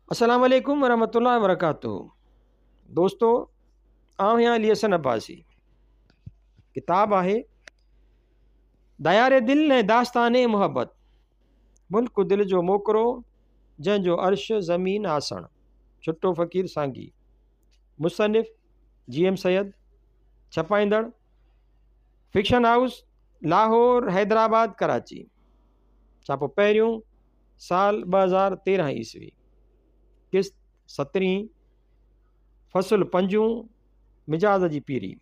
अस्सलाम वालेकुम वरहमतुल्लाहि वबरकातुहू। दोस्तों, आउं यहाँ लियसन अब्बासी। किताब आहे दयारे दिल ने दास्ताने मोहब्बत, मुल्क दिल जो मोकरो जंहिंजो अर्श ज़मीन आसण। छुट्टो फ़कीर सांगी। मुसनिफ़ GM सैयद। छपाईंदड़ फिक्शन हाउस लाहौर, हैदराबाद, कराची। छापो पहिरियों साल 2013 ईस्वी। किस्त 17। फ़सुल 5। मिजाज जी पीरी।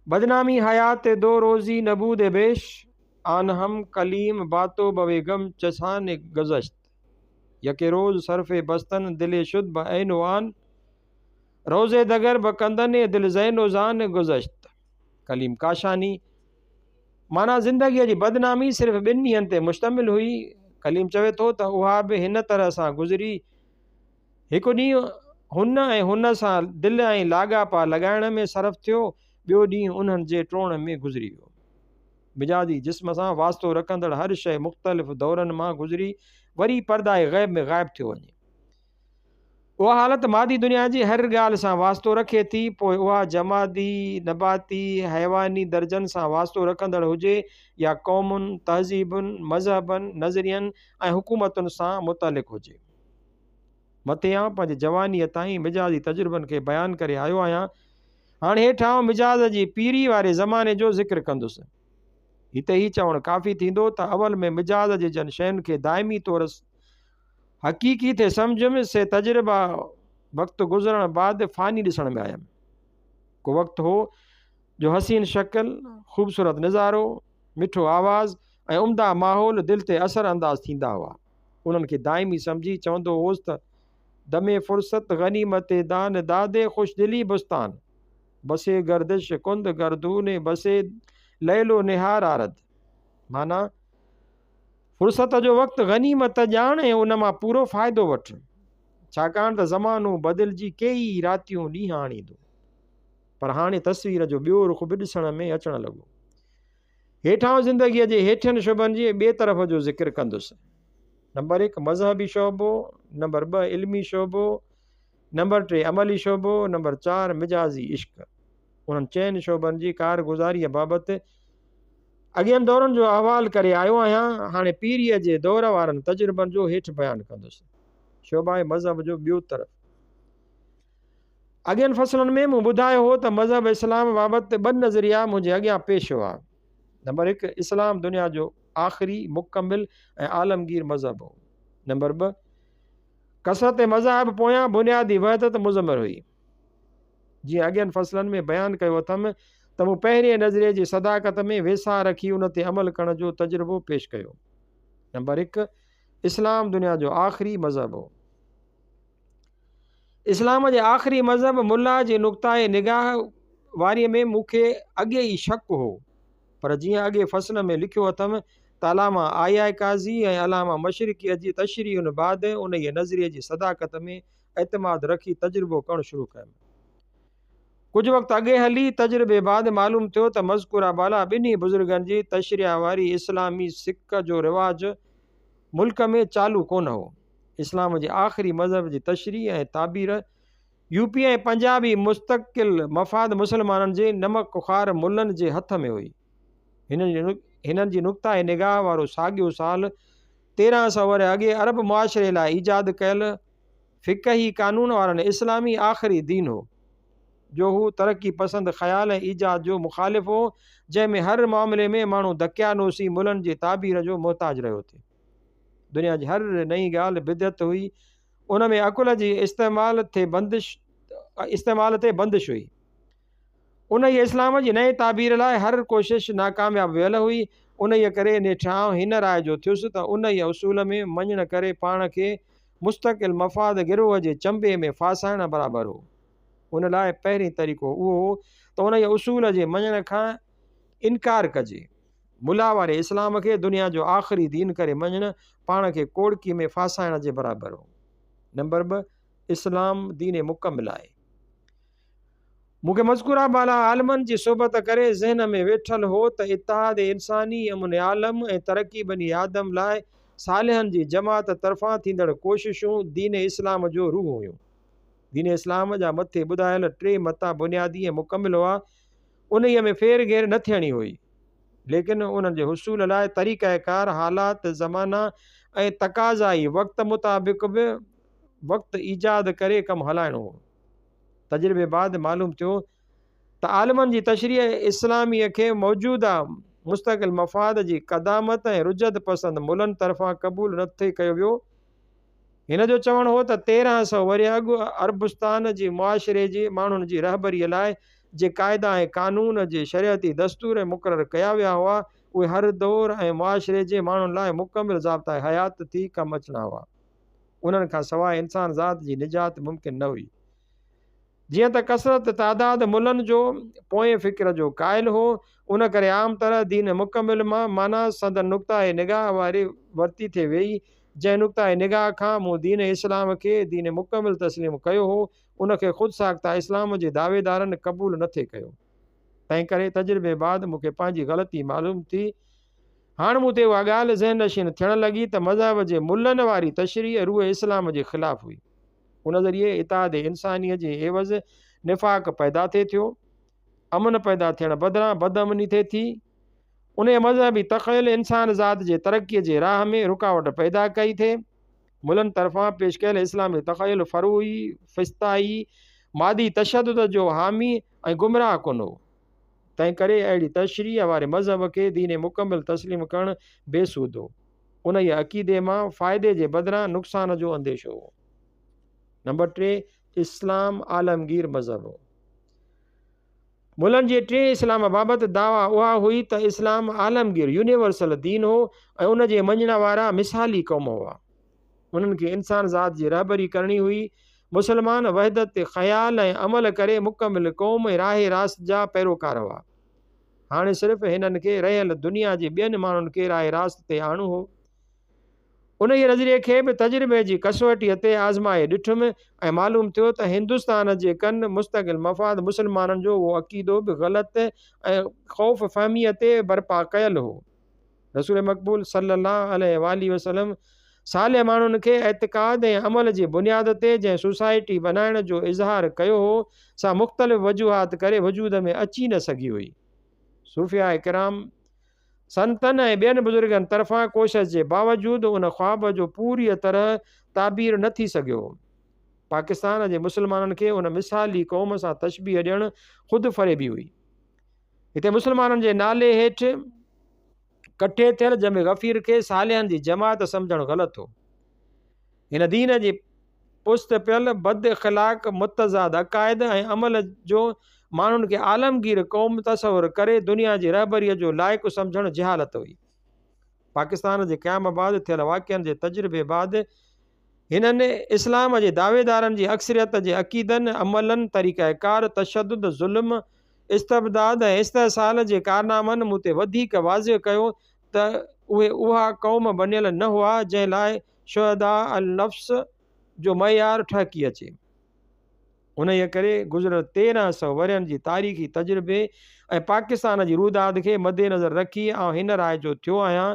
बदनामी हयात दो रोज़ी नबूद बेश, आन हम कलीम बातो बवेगम चसान गुज़श्त। यके रोज़ सरफ़े बस्तन दिले शुद ब ऐनो आन, रोज़े दगर बकंदन दिल ज़ैनो ज़ान गुज़श्त। कलीम काशानी। माना ज़िंदगीअ जी बदनामी सिर्फ़ 2 ॾींहंनि ते मुश्तमिल हुई। कलीम चवे थो त उहा बि हिन तरह सां गुज़री। हिकु ॾींहुं हुन ऐं हुन सां दिलि ऐं लाॻापा लॻाइण में सरफ़ थियो, ॿियो ॾींहुं उन्हनि जे टोण में गुज़री वियो। मिजाजी जिस्म सां वास्तो रखंदड़ हर शइ मुख़्तलिफ़ दौरनि मां गुज़री वरी पर्दाए ग़ैब में ग़ाइब थियो वञे। उहा हालत मादी दुनिया जी हर ॻाल्हि सां वास्तो रखे थी, पोइ उहा जमादी, नबाती, हैवानी दर्जनि सां वास्तो रखंदड़ हुजे या क़ौमुनि, तहज़ीबुनि, मज़हबनि, नज़रियनि ऐं हुकूमतुनि सां मुतलिक़ हुजे। मथे आं पंहिंजे जवानीअ ताईं मिजाजी तजुर्बनि खे बयानु करे आयो आहियां। हाणे हेठां मिजाज जी पीरी वारे ज़माने जो ज़िक्र कंदुसि। हिते ही चवणु काफ़ी थींदो त अवल में मिजाज जे जन शयुनि खे दाइमी तौर हक़ीक़ी थे सम्झुमि से तजुर्बा वक़्तु गुज़रण बाद फ़ानी ॾिसण में आयमि। को वक़्तु हो जो हसीन शक्ल, ख़ूबसूरत नज़ारो, मिठो आवाज़ ऐं उम्दा माहौल दिलि ते असर अंदाज़ थींदा हुआ। उन्हनि खे दाइमी सम्झी चवंदो होसि त दमे फ़ुर्सत गनीमत दान दादे ख़ुशदिली बुस्तान, बसे गर्दिश कुंद गर्दून बसे लैलो निहार आरद। माना फ़ुर्सत जो वक़्तु गनीमत ॼाण ऐं उन मां पूरो फ़ाइदो वठि, छाकाणि त ज़मानो बदिलजी कई रातियूं ॾींहं आणींदो। पर हाणे तस्वीर जो ॿियो रुख़ बि ॾिसण में अचणु लॻो। हेठां ज़िंदगीअ जे हेठियनि शुबनि जे ॿिए तरफ़ जो ज़िक्र कंदुसि। नंबर 1 मज़हबी शोबो, नंबर 2 इल्मी शोबो, नंबर 3 अमली शोबो, नंबर 4 मिजाजी इश्क। उन्हनि 4 शोबनि जी कारगुज़ारीअ बाबति अॻियनि दौरनि जो अहवाल करे आयो आहियां। हाणे पीरीअ जे दौर वारनि तजुर्बनि जो हेठि बयानु कंदुसि। शोबा मज़हब जो ॿियो तरफ़। अॻियनि फ़सलनि में मूं ॿुधायो हो त मज़हब इस्लाम बाबति 2 नज़रिया मुंहिंजे अॻियां पेश हुआ। नंबर 1 इस्लाम दुनिया जो आख़िरी मुकमिल ऐं आलमगीर मज़हब हो। नंबर 2 कसरत मज़हब पोयां बुनियादी वहदत मुज़मर हुई। जीअं अॻियनि फ़सलनि में बयानु कयो अथमि त मूं पहिरें नज़रिए जी सदाकत में वेसा रखी उन ते अमल करण जो तजुर्बो पेश कयो। नंबर 1 इस्लाम दुनिया जो आख़िरी मज़हब हो। इस्लाम जे आख़िरी मज़हब मुल्ला जे नुक़्ताए निगाह वारीअ में मूंखे अॻे ई शक हो, पर जीअं अॻे फ़सल में लिखियो अथमि त अलामा आया काज़ी ऐं अलामा मशरिक़ीअ जी तशरीहुनि बाद उन ई नज़रिए जी सदाकत में एतमाद रखी तजुर्बो करणु शुरू कयुमि। कुझु वक़्तु अॻे हली तजुर्बे बाद मालूम थियो त मज़कूरा बाला 2 बुज़ुर्गनि जी तशरीह वारी इस्लामी सिक जो रिवाज मुल्क में चालू कोन हो। इस्लाम जे आख़िरी मज़हब जी तशरीह ऐं ताबीर यूपी ऐं पंजाबी मुस्तक़िल मफ़ाद मुसलमाननि जे नमक ख़ुखार मुल्लनि जे हथ में हुई। हिननि जी नुक़्ताए निगाह वारो साॻियो साल 1300 वर अॻे अरब मुआशरे लाइ ईजाद कयल फ़िक़ही कानून वारनि इस्लामी आख़िरी दीन हो, जो हू तरक़ी पसंद ख़्याल ऐं ईजाद जो मुखालिफ़ हो, जंहिंमें हर मामले में माण्हू दकियानूसी मुल्हनि जी ताबीर जो मोहताज रहियो थे। दुनिया जी हर नई ॻाल्हि बिदत हुई। उन में अकुल जी इस्तेमाल ते बंदिश हुई। उन ई इस्लाम जी नए ताबीर लाइ हर कोशिश नाकामयाब वियल हुई। उन ई करे नेठां हिन राय जो थियुसि त उन ई उसूल में मञण करे पाण खे मुस्तक़िल मफ़ाद गिरोह जे चंबे में फासाइण बराबरि हो। उन लाइ पहिरीं तरीक़ो उहो हो त उन ई उसूल जे मञण खां इनकार कजे। मुला वारे इस्लाम खे दुनिया जो आख़िरी दीन करे मञण पाण खे कोड़की में फासाइण जे बराबरि हो। नंबर 2 इस्लाम दीन मुकमिल आहे। मूंखे मज़कूरा बाला आलमनि जी सोबत करे ज़हन में वेठल हो त इत्तिहाद इंसानी अमुन आलम ऐं तरक़ी बनी आदम लाइ सालिहनि जी जमात तरफ़ां थींदड़ कोशिशूं दीन इस्लाम जो रूह हुयूं। दीन इस्लाम जा मथे ॿुधायल 3 मता बुनियादी ऐं मुकमिल हुआ। उन्हीअ में फेर घेर न थियणी हुई, लेकिन उन्हनि जे हुसूल लाइ तरीक़ाकार, हालात, ज़माना ऐं तक़ाज़ाई वक़्त मुताबिक़ बि वक़्तु ईजाद करे कमु हलाइणो हो। तजुर्बे बाद मालूम थियो त आलमनि जी तशरीह इस्लामीअ खे मौजूदा मुस्तक़िल मफ़ाद जी क़दामत ऐं रुजत पसंद मुल्हनि तरफ़ां क़बूल न थिए कयो वियो। हिन जो चवणु हो त 1300 वरी अॻु अरबुस्तान जी मुआशिरे जी माण्हुनि जी रहबरीअ लाइ जे क़ाइदा ऐं कानून जे शरियती दस्तूर मुक़ररु कया विया हुआ, उहे हर दौर ऐं मुआशिरे जे माण्हुनि लाइ मुकमिल ज़ाब्ता हयात थी कमु अचणा हुआ। उन्हनि खां सवाइ इंसान ज़ात जी निजात मुमकिन न हुई। जीअं त कसरत तादाद मुल्हनि जो पोएं फ़िक्र जो क़ाइल हो, उन करे आम तरह दीन मुकमिल मां माना संदन नुक़्ताए निगाह वारी वरिती थिए वेई, जंहिं नुक़्ताए निगाह खां मूं दीन इस्लाम खे दीन मुकमिल तस्लीम कयो हो, उनखे ख़ुदि साख्ता इस्लाम जे दावेदारनि क़बूल न थिए कयो। तंहिं करे तजुर्बे बाद मूंखे पंहिंजी ग़लती मालूम थी। हाणे मूं ते उहा ॻाल्हि ज़हन नशीन थियणु लॻी त मज़हब जे मुल्हनि वारी तशरीह रूह इस्लाम जे ख़िलाफ़ु हुई। उन ज़रिए इताद इंसानीअ जे एवज़ निफ़ाक़ पैदा थिए थियो, अमन पैदा थियण बदिरां बदअमनी थिए थी। उन मज़हबी तख़यल इंसान ज़ात जे तरक़ीअ जे राह में रुकावट पैदा कई थिए। मुल्हनि तरफ़ां पेश कयल इस्लामी तख़यल फ़रूई, फ़िस्ताई, मादी तशद्दुद जो हामी ऐं गुमराह कुन हो। तंहिं करे अहिड़ी तशरीह वारे मज़हब खे दीन मुकमिल तस्लीम करणु बेसूद हो। उन ई अक़ीदे मां फ़ाइदे जे बदिरां नुक़सान जो अंदेशो हो। नंबर 3, इस्लाम आलमगीर मज़हब हो। मुल्हनि जे 3 इस्लाम बाबति दावा उहा हुई त इस्लाम आलमगीर यूनिवर्सल दीन हो ऐं उन जे मञण वारा मिसाली क़ौम हुआ। उन्हनि खे इंसान ज़ात जी रहबरी करणी हुई। मुसलमान वहदत ते ख़याल ऐं अमल करे मुकमिल क़ौम ऐं राह रास्त जा पैरोकार हुआ। हाणे सिर्फ़ु हिननि खे रहियल दुनिया जे ॿियनि माण्हुनि खे राह रास्त ते आणो हो। उन ई नज़रिए खे बि तजुर्बे जी कसवटीअ ते आज़माए ॾिठुमि ऐं मालूम थियो त हिंदुस्तान जे कनि मुस्तक़िल मफ़ाद मुसलमाननि जो उहो अक़ीदो बि ग़लति ऐं ख़ौफ़ फ़हमीअ ते बर्पा कयल हो। रसूल मक़बूल सल्लल्लाहु अलैहि वसल्लम साले माण्हुनि खे एतिक़ाद ऐं अमल जी बुनियाद ते जंहिं सोसाइटी बनाइण जो इज़हार कयो हो, सा मुख़्तलिफ़ वजूहात करे वजूद में अची न सघी हुई। सूफ़िया किराम, संतनि ऐं ॿियनि बुज़ुर्गनि तरफ़ां कोशिश जे बावजूदु उन ख़्वाब जो पूरी तरह ताबीर न थी सघियो। पाकिस्तान जे मुसलमाननि खे उन मिसाली क़ौम सां तशबीह ॾियणु ख़ुदि फ़रेबी हुई। हिते मुसलमाननि जे नाले हेठि कठे थियल जमे गफ़ीर खे सालिहनि जी जमात सम्झणु ग़लति हो। हिन दीन जी पुस्त पियल बद इख़लाक़ मुतज़ाद अक़ाइद ऐं अमल जो माण्हुनि खे आलमगीर क़ौम तसवुरु करे दुनिया जी रहबरीअ जो लाइक़ु सम्झणु जहालत हुई। पाकिस्तान जे क़याम बाद थियल वाक़िअनि जे तजुर्बे बाद हिननि इस्लाम जे दावेदारनि जी अक्सरियत जे अक़ीदनि, अमलनि, तरीक़ाकार, तशद्दुद, ज़ुल्म, इस्तबदाद ऐं इस्तेसाल जे कारनामनि मूं ते वधीक वाज़िह कयो त उहे उहा क़ौम बणियल न हुआ जंहिं लाइ शुहदा अल नफ़्स जो मयार ठहकी अचे। उन ई करे गुज़िरियल 1300 वरियनि जी तारीख़ी तजुर्बे ऐं पाकिस्तान जी रूदाद खे मदेनज़र रखी आउं हिन राय जो थियो आहियां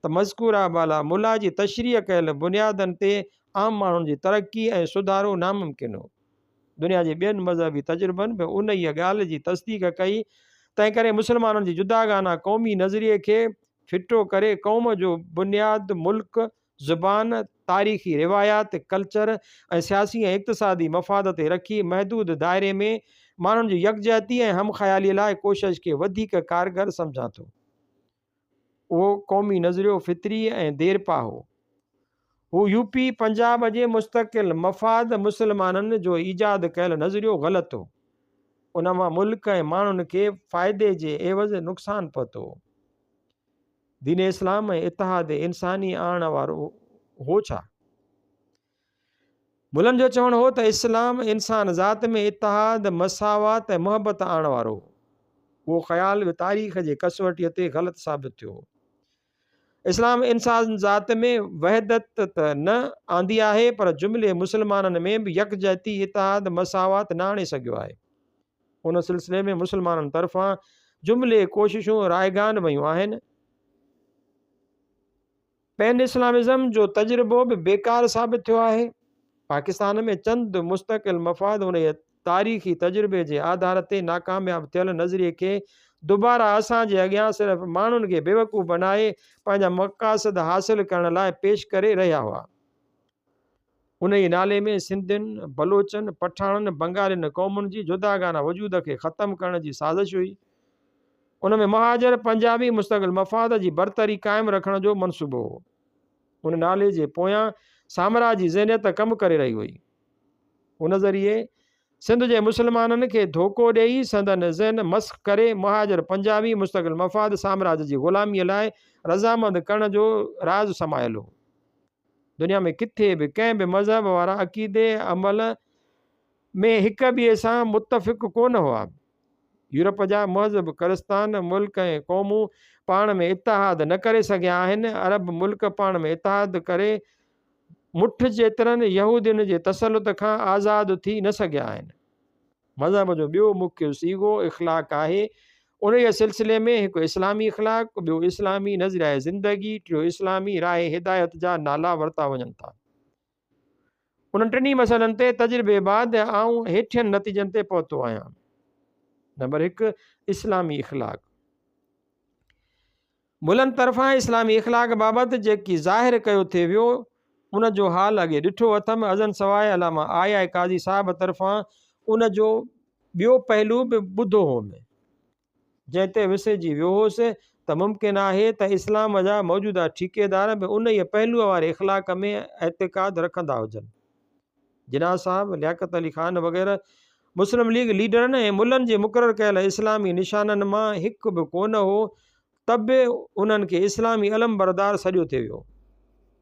त मज़कूरा बाला मुला जी तशरीह कयल बुनियादनि ते आम माण्हुनि जी तरक़ी ऐं सुधारो नामुमकिन हो। दुनिया जे ॿियनि मज़हबी तजुर्बनि बि उन ई ॻाल्हि जी तस्दीक कई। तंहिं करे मुसलमाननि जी जुदागाना क़ौमी नज़रिए खे फिटो करे क़ौम जो बुनियाद मुल्क, ज़ुबान, तारीख़ी रिवायात, कल्चर ऐं सियासी ऐं इक़्तिसादी मफ़ाद ते रखी महदूद दायरे में माण्हुनि जी यकजहती ऐं हमख़यालीअ लाइ कोशिश खे वधीक कारगर सम्झां थो। उहो क़ौमी नज़रियो फितरी ऐं देरपा हो। हू यूपी पंजाब जे मुस्तक़िल मफ़ाद मुसलमाननि जो ईजाद कयल नज़रियो ग़लति हो। उन मां मुल्क ऐं माण्हुनि खे फ़ाइदे जे एवज़ नुक़सान पहुतो हो। दीन इस्लाम ऐं इतिहाद इंसानी आणण वारो हो छा? मुल्हनि जो चवणु हो त इस्लाम इंसान ज़ात में इतिहाद, मसावात ऐं मुहबत आणण वारो हो। उहो ख़्याल बि तारीख़ जे कसवटीअ ते ग़लति साबित थियो हो। इस्लाम इंसान ज़ात में वहदत त न आंदी आहे, पर जुमिले मुसलमाननि में बि यकजहती, इतिहाद, मसावात न आणे सघियो आहे। उन सिलसिले में मुसलमाननि तरफ़ां जुमिले कोशिशूं रायगान वयूं आहिनि। पैन इस्लामिज़म जो तजुर्बो बि बेकार साबित थियो आहे। पाकिस्तान में चंद मुस्तक़िल मफ़ाद उन तारीख़ी तजुर्बे जे आधार ते नाकामयाब थियल नज़रिए खे दुबारा असांजे अॻियां सिर्फ़ु माण्हुनि खे बेवकूफ़ बनाए पंहिंजा मक़ासद हासिल करण लाइ पेश करे रहिया हुआ। उन ई नाले में सिंधियुनि, बलोचनि, पठाणनि, बंगालियुनि क़ौमुनि जी जुदागाना वजूद खे ख़तमु करण जी साज़िश हुई। उन में महाजर पंजाबी मुस्तक़िल मफ़ाद जी बरतरी क़ाइमु रखण जो मनसूबो हो। उन नाले जे पोयां साम्राज जी ज़हनियत कमु करे रही हुई। उन ज़रिए सिंध जे मुस्लमाननि खे धोखो ॾेई संदन ज़हन मस्ख़ करे महाजर पंजाबी मुस्तक़िल मफ़ाद साम्राज जी ग़ुलामीअ लाइ रज़ामंद करण जो राज़ समायल हो। दुनिया में किथे बि कंहिं बि मज़हब वारा अक़ीदे अमल में हिक ॿिए सां मुतफ़िक़ कोन हुआ। यूरोप जा महज़ब क़रिस्तान मुल्क ऐं क़ौमूं पाण में इतिहाद न करे सघिया आहिनि। अरब मुल्क पाण में इतिहाद करे मुठ जेतिरनि यहूदियुनि जे तसलुत खां आज़ादु थी न सघिया आहिनि। मज़हब जो ॿियो मुख्य सीगो इख़्लाक़ आहे। उन सिलसिले में हिकु इस्लामी इख़्लाक़, ॿियो इस्लामी नज़रिया ज़िंदगी, टियों इस्लामी राह हिदायत जा नाला वरिता वञनि था। उन टिनी मसइलनि ते तजुर्बे बाद आऊं हेठियनि नतीजनि ते पहुतो आहियां। नंबर 1, इस्लामी इख़्लाक़। मुल्हनि तरफ़ां इस्लामी इख़्लाक़ बाबति जेकी ज़ाहिर कयो थिए वियो उन जो हाल अॻे ॾिठो अथमि। अज़न सवाइ अलामा आया काज़ी साहिब तरफ़ां उन जो ॿियो पहलू बि ॿुधो होमि, जंहिं ते विसिजी वियो हुउसि त मुमकिन आहे त इस्लाम जा मौजूदा ठेकेदार बि उन ई पहलूअ वारे इख़्लाक़ में एतिक़ाद रखंदा हुजनि। जिना साहब, लियाकत अली ख़ान वग़ैरह मुस्लिम लीग लीडरनि ऐं मुल्हनि जे मुक़ररु कयल इस्लामी निशाननि मां हिकु बि कोन हो, त बि उन्हनि खे इस्लामी अलम बरदार सॼो थियो वियो।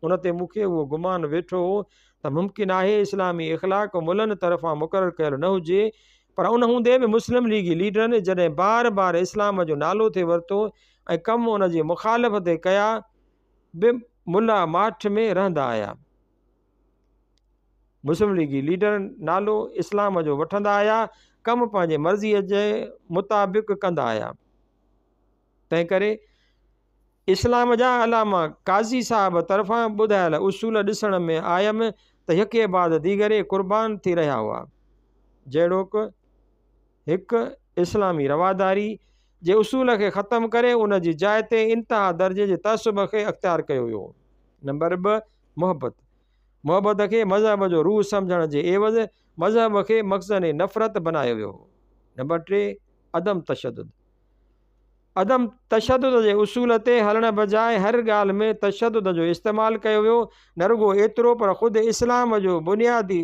उन ते मूंखे उहो गुमान वेठो हो त मुमकिन आहे इस्लामी इख़्लाक़ मुल्हनि तरफ़ां मुक़ररु कयल न हुजे, पर उन हूंदे बि मुस्लिम लीगी लीडरनि जॾहिं बार बार इस्लाम जो नालो थिए वरितो ऐं कमु उन जी मुखालफ़त कया बि मुला माठ में रहंदा आया। मुस्लिम लीगी लीडर नालो इस्लाम जो वठंदा आया, कमु पंहिंजे मर्ज़ीअ जे मुताबिक़ कंदा आया। तंहिं करे इस्लाम जा अलामा काज़ी साहब तरफ़ां ॿुधायल उसूल ॾिसण में आयमि त यके बाद दीगरे क़ुर्बान थी रहिया हुआ। जहिड़ोक हिकु इस्लामी रवादारी जे उसूल खे ख़तमु करे उन जी जाइ ते इंतिहा दर्जे जे तअसुब खे अख़्तियार कयो वियो। नंबर 2, मुहबत। मुहबत खे मज़हब जो रूह सम्झण जे एवज़ मज़हब खे मक़सद नफ़रत बनायो वियो। नंबर 3, अदम तशद्दुद। अदम तशद्दुद जे उसूल ते हलण बजाए हर ॻाल्हि में तशद्दुद जो इस्तेमालु कयो वियो। न रुगो एतिरो पर ख़ुदि इस्लाम जो बुनियादी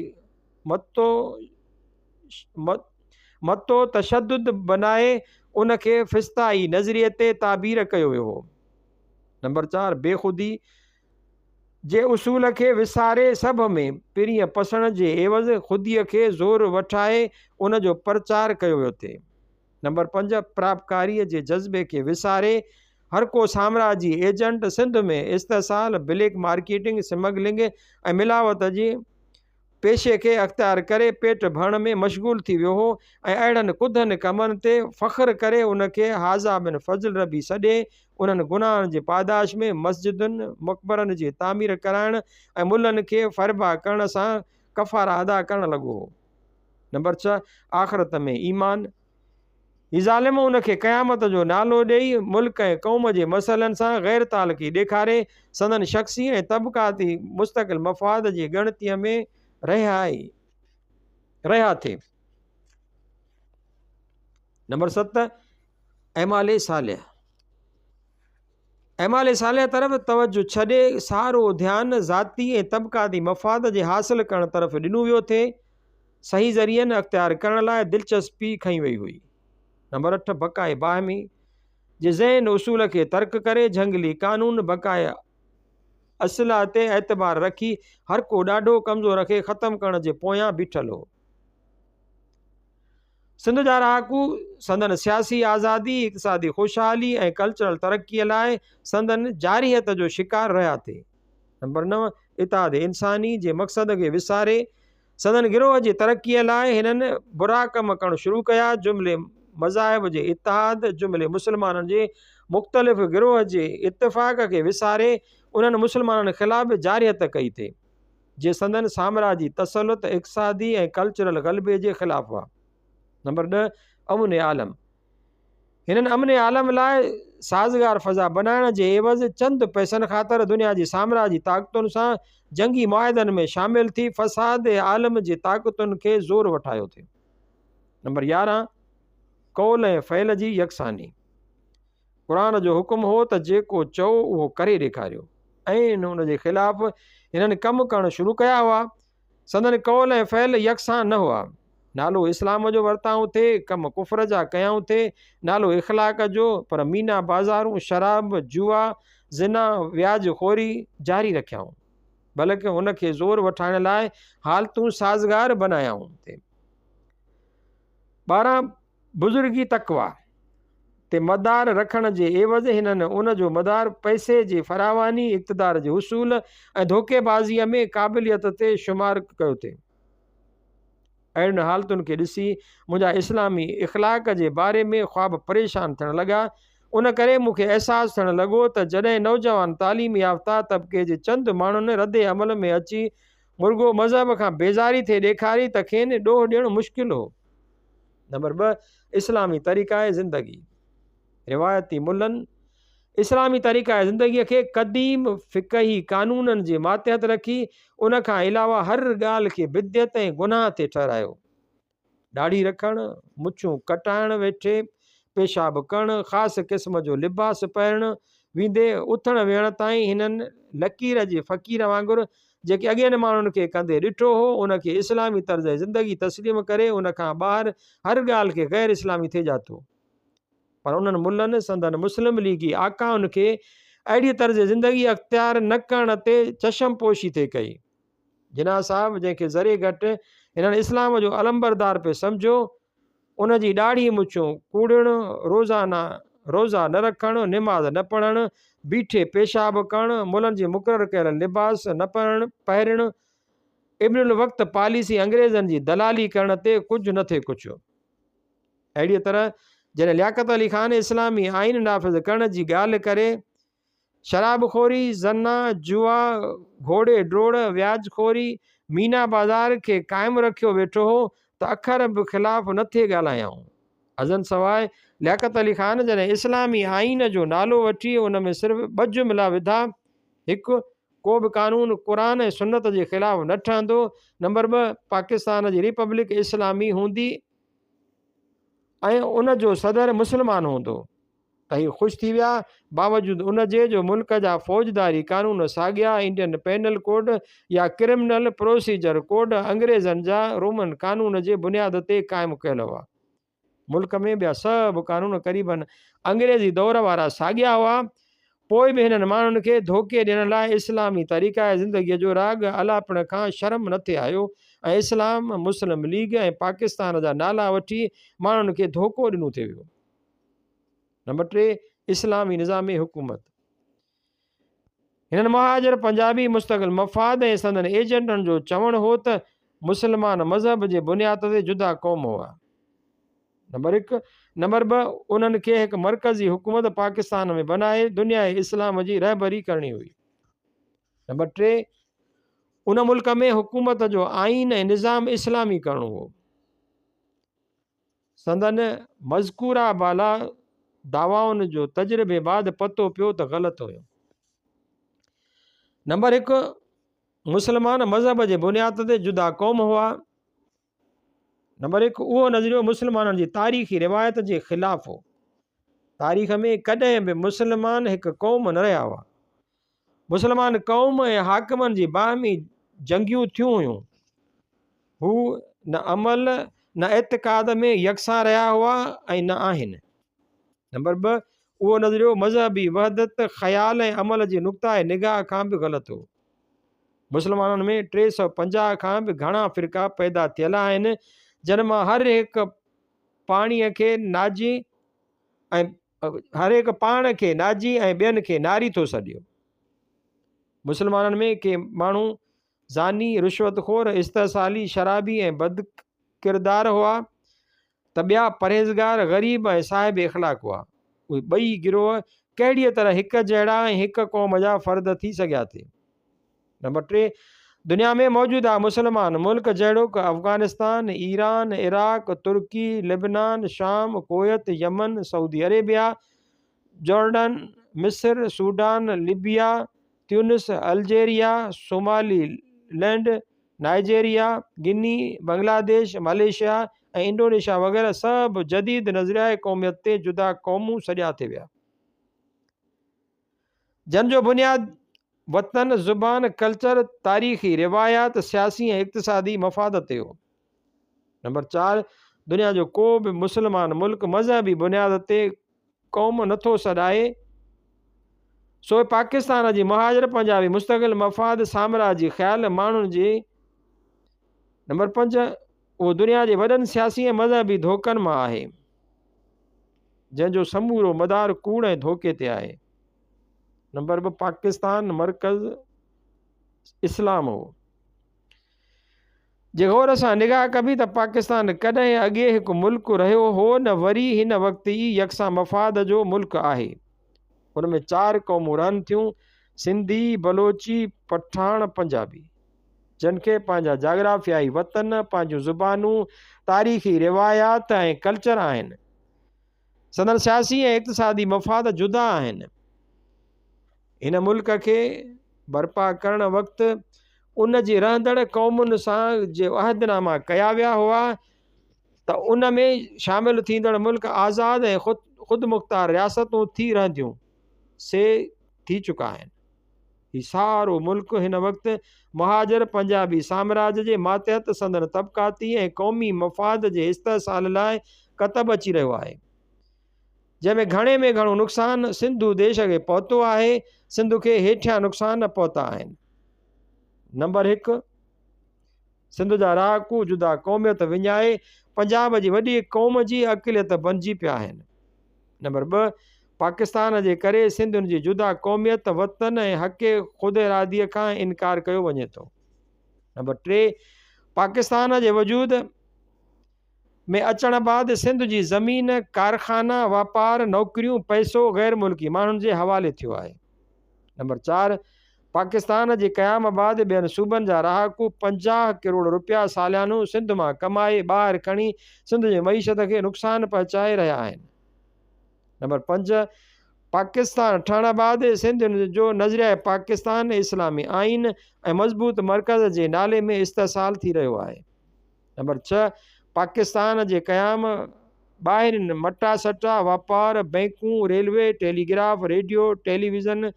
मतो तशद्दुद बनाए उन खे फ़िस्ताई नज़रिए ते ताबीर कयो वियो हो। नंबर 4, बेख़ुदी जे उसूल खे विसारे सभ में पिरीअ पसण जे एवज़ ख़ुदीअ खे ज़ोर वठाए उन जो प्रचार कयो वियो थिए। नंबर 5, परापकारीअ जे जज़्बे खे विसारे हर को साम्राजी एजेंट सिंध में इस्तेसाल, ब्लैक मार्केटिंग, स्मगलिंग ऐं मिलावट जी पेशे खे अख़्तियार करे पेट भरण में मशगूल थी वियो हो ऐं अहिड़नि कुधनि कमनि ते फ़ख्रु करे उन खे हाज़ा बिन फज़ल रबी सॾे उन्हनि गुनाहनि जे पादाश में मस्जिदुनि मक़बरनि जी तामीर कराइण ऐं मुल्हनि खे फ़रबा करण सां कफ़ारा अदा करणु लॻो हो। नंबर 6, आख़िरत में ईमान। ही ज़ालिम उन खे क़यामत जो नालो ॾेई मुल्क ऐं क़ौम जे मसइलनि सां ग़ैर तालुकी ॾेखारे संदन शख़्सी ऐं तबक़ाती मुस्तक़िल मफ़ाद जी ॻणतीअ में रहिया थे। नंबर 7, एमाले सालिह। एमाले सालिह तरफ़ तवज्जो छॾे सारो ध्यानु ज़ाती ऐं तबक़ाती मफ़ाद जे हासिल करण तरफ़ ॾिनो वियो थे। सही ज़रियनि अख़्तियार करण लाइ दिलचस्पी खई वई हुई। नंबर 8, बक़ाए बाहमी जे ज़हन उसूल खे तर्क करे झंगली कानून बक़ाए असला ते एतबार रखी हर को ॾाढो कमज़ोर खे ख़तमु करण जे पोयां बीठल हो। सिंध जा रहाकू संदन सियासी आज़ादी, इक़्तिसादी ख़ुशहाली ऐं कल्चरल तरक़ीअ लाइ संदन जारियत जो शिकार रहिया थे। नंबर 9, इत्तेहाद इंसानी जे मक़सद खे विसारे संदन गिरोह जी तरक़ीअ लाइ हिननि बुरा कम करणु शुरू कया। जुमिले मज़ाहिब जे इतिहाद जुमिले मुस्लमाननि जे मुख़्तलिफ़ गिरोह जे इतिफ़ाक़ खे विसारे उन्हनि मुस्लमाननि ख़िलाफ़ जारियत कई थे जे संदन साम्राजी तसलुत इक़्तिसादी ऐं कल्चरल ग़लबे जे ख़िलाफ़ हुआ। नंबर 10 अमन आलम। हिननि अमन आलम लाइ साज़गार फ़ज़ा बनाइण जे एवज़ चंद पैसनि ख़ातिर दुनिया जी साम्राजी ताक़तुनि सां जंगी मुआहिदनि में शामिल थी फ़साद आलम जे ताक़तुनि खे ज़ोर वठायो थे। नंबर 11 कौल ऐं फ़ैल जी यकसानी। क़ुरान जो हुकुम हो त जेको चओ उहो करे ॾेखारियो ऐं उन जे ख़िलाफ़ हिननि कमु करणु शुरू कया हुआ। संदन कौल ऐं फ़ैल यकसां न हुआ। नालो इस्लाम जो वरिताऊं थिए, कम कुफ़र जा कयाऊं थिए, नालो इख़लाक़ जो, पर मीना बाज़ारूं, शराब, जुआ, ज़िना, व्याज खोरी जारी रखियाऊं, बल्कि उनखे ज़ोर वठाइण लाइ हालतूं साज़गार बनायाऊं थिए। 12 बुज़ुर्गी तक़वा ते मदार रखण जे एवज़ हिननि उन जो मदार पैसे जी फरावानी, इक़्तिदार जे उसूल ऐं धोखेबाज़ीअ में क़ाबिलियत ते शुमार कयो थे। अहिड़ियुनि हालतुनि खे ॾिसी मुंहिंजा इस्लामी इख़लाक़ जे बारे में ख़्वाब परेशान थियण लॻा। उन करे मूंखे अहसासु थियणु लॻो त जॾहिं नौजवान तालीम याफ़्ता तबिके जे चंद माण्हुनि रद्द अमल में अची मुर्गो मज़हब खां बेज़ारी थिए ॾेखारी त खेनि ॾोह ॾियणु मुश्किल हो। नंबर 2 इस्लामी तरीक़ाए ज़िंदगी। रिवायती मुल्लनि इस्लामी तरीक़ाए ज़िंदगीअ खे क़दीम फ़िक़ही क़ानूननि जे मातहत रखी उन खां अलावा हर ॻाल्हि खे बिद्यत ऐं गुनाह ते ठहिरायो। ॾाढ़ी रखणु, मुछूं कटाइण वेठे, पेशाब करणु, ख़ासि क़िस्म जो लिबास पाइणु, वींदे उथण वेहण ताईं हिननि लकीर जे फ़क़ीर वांगुरु जेके अॻियनि माण्हुनि खे कंदे ॾिठो हो उनखे इस्लामी तर्ज़ ज़िंदगी तस्लीम करे उन खां ॿाहिरि हर ॻाल्हि खे ग़ैर इस्लामी थिए जातो। पर उन्हनि मुल्लनि संदन मुस्लिम लीगी आकाउनि खे अहिड़ी तर्ज़ ज़िंदगी अख़्तियार न करण ते चशम पोशी थिए कई। जिना साहब जंहिंखे ज़रे घटि हिननि इस्लाम जो अलंबरदार पे सम्झो, उन जी ॾाढ़ी मुछूं कूड़णु, रोज़ा न रखणु, निमाज़ न पढ़णु, बीठे पेशाब करणु, मुल्हनि जे मुक़ररु कयल लिबास न पहिरणु, इब्नुल वक़्त पॉलिसी अंग्रेज़नि जी दलाली करण ते कुझु न थिए कुझु। अहिड़ीअ तरह जॾहिं लियाक़त अली ख़ान इस्लामी आइन नाफ़िज़ करण जी ॻाल्हि करे शराबखोरी, ज़ना, जुआ, घोड़े ड्रोड़, व्याजखोरी, मीना बाज़ार खे क़ाइमु रखियो वेठो हो त अखर बि ख़िलाफ़ु न थिए ॻाल्हायाऊं। अज़न सवाइ लियाक़त अली ख़ान जॾहिं इस्लामी आइन जो नालो वठी उन में सिर्फ़ु 2 जुमिला विधा। हिकु, को बि क़ानून क़ुरान ऐं सुन्नत जे ख़िलाफ़ु न ठहंदो। नंबर 2, पाकिस्तान जी रिपब्लिक इस्लामी हूंदी ऐं उन जो सदर मुस्लमान हूंदो। त ही ख़ुशि थी विया बावजूदि उन जे जो मुल्क जा फ़ौजदारी क़ानून साॻिया इंडियन पेनल कोड या क्रिमिनल प्रोसीजर कोड अंग्रेज़नि जा रोमन क़ानून जे बुनियाद ते क़ाइमु कयल हुआ। मुल्क में ॿिया सभु क़ानून क़रीबन अंग्रेज़ी दौर वारा साॻिया हुआ। पोइ बि हिननि माण्हुनि खे धोखे ॾियण लाइ इस्लामी तरीक़ाए ज़िंदगीअ जो राग अलापण खां शर्म न थिए आयो ऐं इस्लाम, मुस्लिम लीग ऐं पाकिस्तान जा नाला वठी माण्हुनि खे धोखो ॾिनो थिए वियो। नंबर 3 इस्लामी निज़ामी हुकूमत। हिननि महाजर पंजाबी मुस्तक़िल मफ़ाद ऐं संदन एजेंटनि जो चवणु हो त मुस्लमान मज़हब जे बुनियाद ते जुदा क़ौम हुआ। नंबर 1 नंबर 2 उन्हनि खे हिकु मरकज़ी हुकूमत पाकिस्तान में बनाए दुनिया इस्लाम जी रहबरी करणी हुई। नंबर 3 उन मुल्क में हुकूमत जो आइन ऐं निज़ाम इस्लामी करणो हो। संदन मज़कूरा बाला दावाउनि जो तजुर्बे बाद पतो पियो त ग़लति हुयो। नंबर 1 मुस्लमान मज़हब जे बुनियाद ते जुदा क़ौम हुआ। नंबर 1 उहो नज़रियो मुस्लमाननि जी तारीख़ी रिवायत जे ख़िलाफ़ हो। तारीख़ में कॾहिं बि मुस्लमान हिकु क़ौम न रहिया हुआ। मुस्लमान क़ौम ऐं हाकिमनि जी बाहिमी जंगियूं थियूं हुयूं। हू न अमल न एतिक़ाद में यकसां रहिया हुआ ऐं न आहिनि। नंबर 2 उहो नज़रियो मज़हबी वहदत ख़्याल ऐं अमल जी नुक़्ता निगाह खां बि ग़लति हो। मुस्लमाननि में 350 खां बि घणा फ़िरका पैदा थियल आहिनि जिन मां हर हिकु पाण खे नाजी ऐं ॿियनि खे नारी थो सॾियो। मुस्लमाननि में के माण्हू ज़ानी, रिश्वतखोर, इस्तेसाली, शराबी ऐं बद किरदार हुआ। त ॿिया परहेज़गार ग़रीब ऐं साहिब इख़लाक़ हुआ। उहे ॿई गिरोह कहिड़ीअ तरह हिक जहिड़ा ऐं हिक क़ौम जा फ़र्द थी सघिया थे। नंबर 3, दुनिया में मौजूदा मुसलमान मुल्क जहिड़ोकि अफ़गानिस्तान, ईरान, इराक, तुर्की, लिबनान, शाम, Kuwait, Yemen, Saudi Arabia, Jordan, मिस्र, Sudan, Libya, Tunis, Algeria, Somaliland, Nigeria, Guinea, Bangladesh, Malaysia ऐं इंडोनेशिया वग़ैरह सभु जदीद नज़रिया क़ौमियत ते जुदा क़ौमूं सॼा थी विया, जन जो बुनियाद वतन, ज़ुबान, कल्चर, तारीख़ी रिवायात, सियासी ऐं इक़्तिसादी मफ़ाद ते हो। नंबर 4, दुनिया जो को बि मुसलमान मुल्क मज़हबी बुनियाद ते क़ौम नथो सॾाए, सो पाकिस्तान जी महाजर पंजाबी मुस्तक़िल मफ़ाद साम्राजी ख़्याल माण्हुनि जे। नंबर 5, उहो दुनिया जे वॾनि सियासी ऐं मज़हबी धोखनि मां आहे, जंहिंजो समूरो मदार कूड़ ऐं धोखे ते आहे। नंबर 2, पाकिस्तान मरकज़ इस्लाम हो। जे गौर सां निगाह कबी त पाकिस्तान कॾहिं अॻे हिकु मुल्क रहियो हो न वरी हिन वक़्तु ई यकसा मफ़ाद जो मुल्क आहे। उन में 4 क़ौमूं रहनि थियूं, सिंधी, बलोची, पठान, पंजाबी, जिन खे पंहिंजा जाग्राफियाई वतन, पंहिंजूं ज़ुबानूं, तारीख़ी रिवायात ऐं कल्चर आहिनि। संदन सियासी ऐं इक़्तिसादी मफ़ाद जुदा आहिनि। हिन मुल्क खे बर्पा करण वक़्तु उन जी रहंदड़ क़ौमुनि सां जे अहदनामा कया विया हुआ त उन में शामिल थींदड़ मुल्क आज़ाद ऐं ख़ुदि मुख़्तार रियासतूं थी रहंदियूं से थी चुका आहिनि। ही सारो मुल्क हिन वक़्तु महाजर पंजाबी साम्राज्य जे मातहत संदन तबक़ाती ऐं क़ौमी मफ़ाद जे इस्तेसाल लाइ कतब अची रहियो आहे, जंहिंमें घणे में घणो नुक़सानु सिंधु देश खे पहुतो आहे, सिंध खे हेठियां नुक़सान न पहुता आहिनि। नंबर 1, सिंध जा रहाकू जुदा क़ौमियत विञाए पंजाब जी वॾी क़ौम जी अक़लियत बणिजी पिया आहिनि। नंबर 2, पाकिस्तान जे करे सिंधियुनि जी जुदा क़ौमियत, वतन ऐं हक़ ख़ुदि इरादीअ खां इनकार कयो वञे थो। नंबर 3, पाकिस्तान जे वजूद में अचण बाद सिंध जी ज़मीन, कारखाना, वापार, नौकरियूं, पैसो गैर मुल्की माण्हुनि जे हवाले थियो आहे। नंबर 4, पाकिस्तान जे क़याम बाद ॿियनि सूबनि जा रहाकू 50 करोड़ रुपया सालियानो सिंध मां कमाए ॿाहिरि खणी सिंध जी मईशत खे नुक़सान पहुचाए रहिया आहिनि। नंबर 5, पाकिस्तान ठहण बाद सिंधियुनि जो नज़रिया पाकिस्तान इस्लामी आइन ऐं मज़बूत मरकज़ जे नाले में इस्तेसाल थी रहियो आहे। नंबर 6, पाकिस्तान जे क़याम ॿाहिरिन मटा सटा, वापार, बैंकूं, रेलवे, टेलीग्राफ, रेडियो, टेलीविज़न,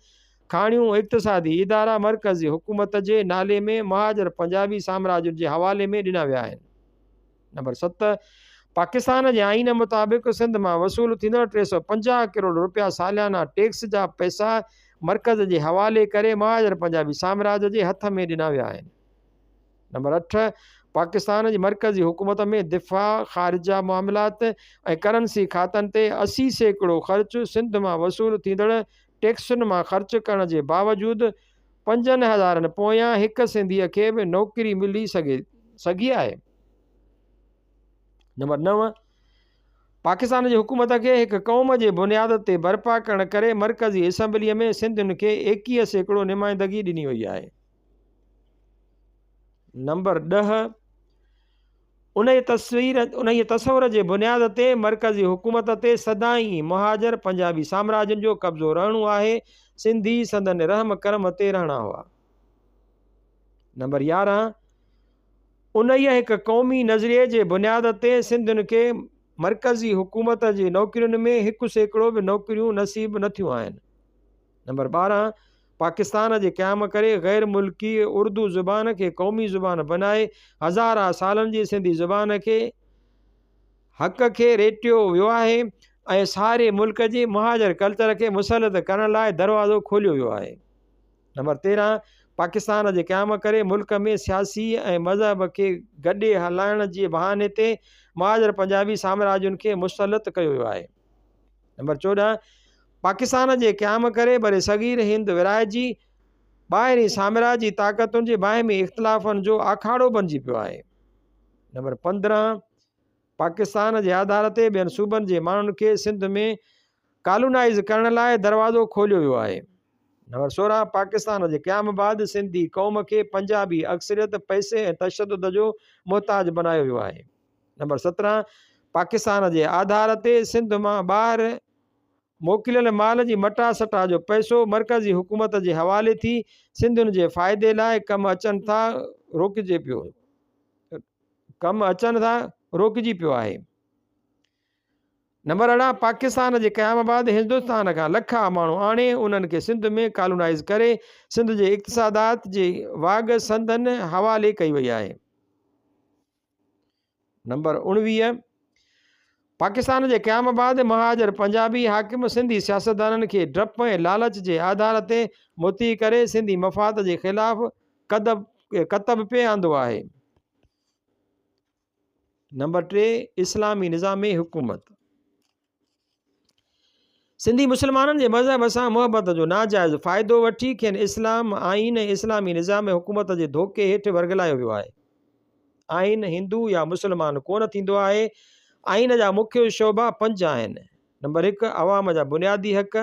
खाणियूं, इक़्तिसादी इदारा मरकज़ी हुकूमत जे नाले में महाजर पंजाबी साम्राज्य जे हवाले में ॾिना विया आहिनि। नंबर 7, पाकिस्तान जे आइन मुताबिक़ सिंध मां वसूल थींदड़ 350 करोड़ रुपया सालियाना टैक्स जा पैसा मरकज़ जे हवाले करे महाजर पंजाबी साम्राज्य जे हथ में ॾिना विया आहिनि। नंबर 8, पाकिस्तान जी मरकज़ी हुकूमत में दिफ़ा, ख़ारिजा मामलात ऐं करंसी खातनि ते 80% ख़र्च सिंध मां वसूल थींदड़ टैक्सुनि मां ख़र्च करण जे बावजूदि 5000 पोयां हिकु सिंधीअ खे बि नौकरी मिली सघी आहे। नंबर 9, पाकिस्तान जी हुकूमत खे हिकु क़ौम जे बुनियाद ते बर्पा करण करे मरकज़ी असैम्बलीअ में सिंधियुनि खे 21% नुमाइंदगी ॾिनी वई आहे। नंबर 10, उन जी तस्वुर जे बुनियाद ते मरकज़ी हुकूमत ते सदाईं महाजर पंजाबी साम्राज्य जो कब्ज़ो रहणो आहे, सिंधी संदन रहम करम ते रहणा हुआ। नंबर 11, उन हिकु क़ौमी नज़रिए जे बुनियाद ते सिंधियुनि खे मरकज़ी हुकूमत जी नौकरियुनि में 1% बि नौकरियूं नसीब न थियूं आहिनि। नंबर 12, पाकिस्तान जे क़याम करे गैर मुल्की उर्दू ज़ुबान खे क़ौमी ज़ुबान बनाए हज़ारा सालनि जी सिंधी ज़ुबान खे हक़ खे रेटियो वियो आहे ऐं सारे मुल्क जे महाजर कल्चर खे मुसलत करण लाइ दरवाज़ो खोलियो वियो आहे। नंबर 13, पाकिस्तान जे क़याम करे मुल्क में सियासी ऐं मज़हब खे गॾे हलाइण जे बहाने ते महाजर पंजाबी साम्राज्युनि खे मुसलत कयो वियो आहे। नंबर 14, पाकिस्तान जे क़याम करे बरे सगीर हिंद विराइजी ॿाहिरीं साम्राजी ताक़तुनि जे बाहिमी इख़्तिलाफ़नि जो आखाड़ो बणिजी पियो आहे। नंबर 15, पाकिस्तान जे आधार ते ॿियनि सूबनि जे माण्हुनि खे सिंध में कॉलोनाइज़ करण लाइ दरवाज़ो खोलियो वियो आहे। नंबर 16, पाकिस्तान जे क़याम बाद सिंधी क़ौम खे पंजाबी अक्सरियत पैसे ऐं तशदुद जो मुहताज बनायो वियो आहे। नंबर 17, पाकिस्तान जे आधार ते सिंध मां ॿाहिरि मोकिलियल माल जी मटा सटा जो पैसो मरकज़ी हुकूमत जे हवाले थी सिंधियुनि जे फ़ाइदे लाइ कमु अचनि था रोकिजी पियो आहे। नंबर 18, पाकिस्तान जे क़याम बाद हिंदुस्तान खां लखा माण्हू आणे उन्हनि खे सिंध में कॉलोनाइज़ करे सिंध जे इक़्तिसादात जी वाग संदन हवाले कई वई आहे। नंबर 19, पाकिस्तान जे क़याम बाद महाजर पंजाबी हाकिम सिंधी सियासतदाननि खे डप ऐं लालच जे आधार ते मुती करे सिंधी मफ़ाद जे ख़िलाफ़ कतब पे आंदो आहे। नंबर 3, इस्लामी निज़ाम हुकूमत। सिंधी मुस्लमाननि जे मज़हब सां मुहबत जो नाजाइज़ फ़ाइदो वठी खेनि इस्लाम आइन ऐं इस्लामी निज़ाम हुकूमत जे धोखे हेठि वरगलायो वियो आहे। आइन हिंदू या मुस्लमान कोन थींदो आहे। आइन जा मुख्य शोभा 5 आहिनि। नंबर 1, अवाम जा बुनियादी हक़।